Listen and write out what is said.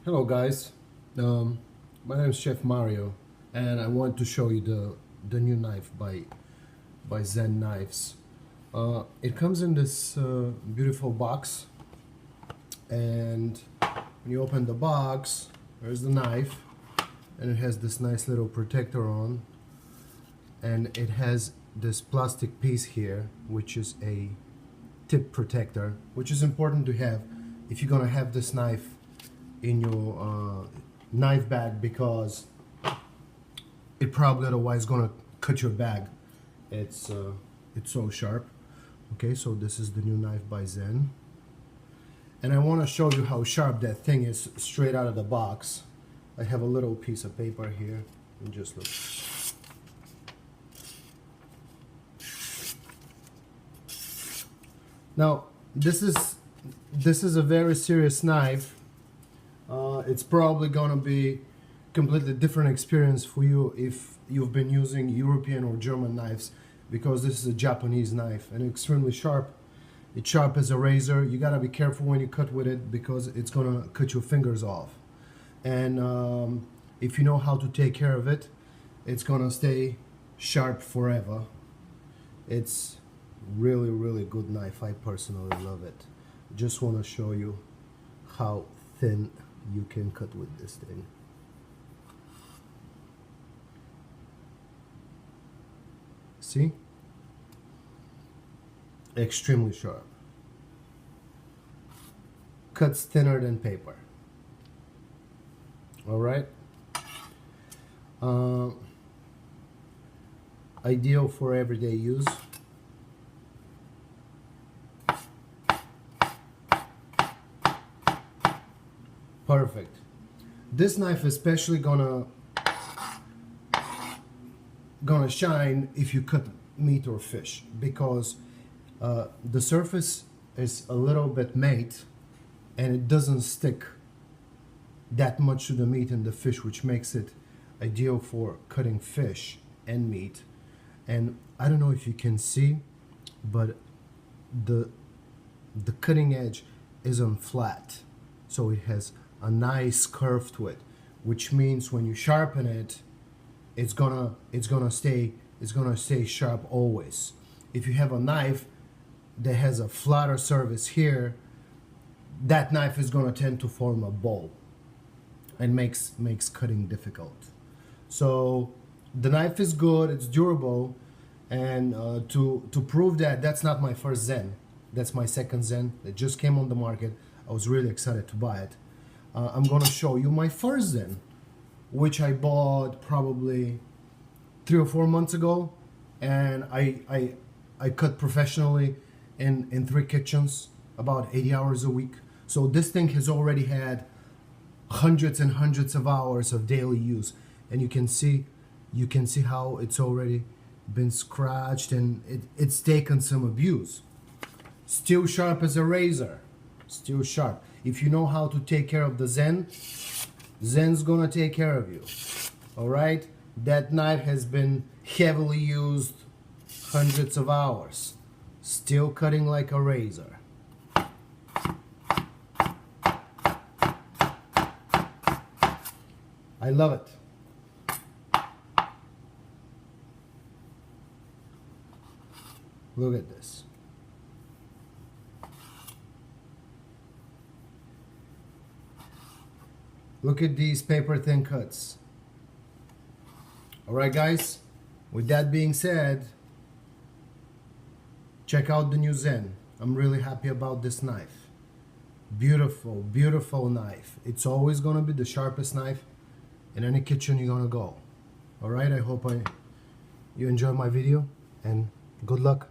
Hello guys, my name is Chef Mario and I want to show you the new knife by ZHEN Knives. It comes in this beautiful box, and when you open the box, there's the knife, and it has this nice little protector on, and it has this plastic piece here which is a tip protector, which is important to have if you're gonna have this knife in your knife bag, because it probably otherwise gonna cut your bag. It's so sharp. Okay, so this is the new knife by ZHEN, and I want to show you how sharp that thing is straight out of the box. I have a little piece of paper here, and just look. Now this is a very serious knife. It's probably gonna be completely different experience for you if you've been using European or German knives, because this is a Japanese knife and extremely sharp. It's sharp as a razor. You gotta be careful when you cut with it because it's gonna cut your fingers off. And if you know how to take care of it, it's gonna stay sharp forever. It's really good knife. I personally love it. Just want to show you how thin you can cut with this thing. See? Extremely sharp. Cuts thinner than paper. Alright? Ideal for everyday use. Perfect. This knife especially gonna shine if you cut meat or fish, because the surface is a little bit matte and it doesn't stick that much to the meat and the fish, which makes it ideal for cutting fish and meat. And I don't know if you can see, but the cutting edge isn't flat, so it has a nice curve to it, which means when you sharpen it, it's gonna stay sharp always. If you have a knife that has a flatter surface here, that knife is gonna tend to form a ball and makes cutting difficult. So the knife is good, it's durable, and to prove that, that's not my first ZHEN, that's my second ZHEN. It just came on the market. I was really excited to buy it. I'm gonna show you my first ZHEN, which I bought probably 3 or 4 months ago, and I cut professionally in 3 kitchens, about 80 hours a week. So this thing has already had hundreds and hundreds of hours of daily use, and you can see how it's already been scratched, and it's taken some abuse. Still sharp as a razor, still sharp. If you know how to take care of the ZHEN, ZHEN's gonna take care of you. Alright? That knife has been heavily used hundreds of hours. Still cutting like a razor. I love it. Look at this. Look at these paper thin cuts. Alright guys, with that being said, check out the new ZHEN. I'm really happy about this knife. Beautiful knife. It's always gonna be the sharpest knife in any kitchen you're gonna go. Alright, I hope you enjoyed my video, and good luck.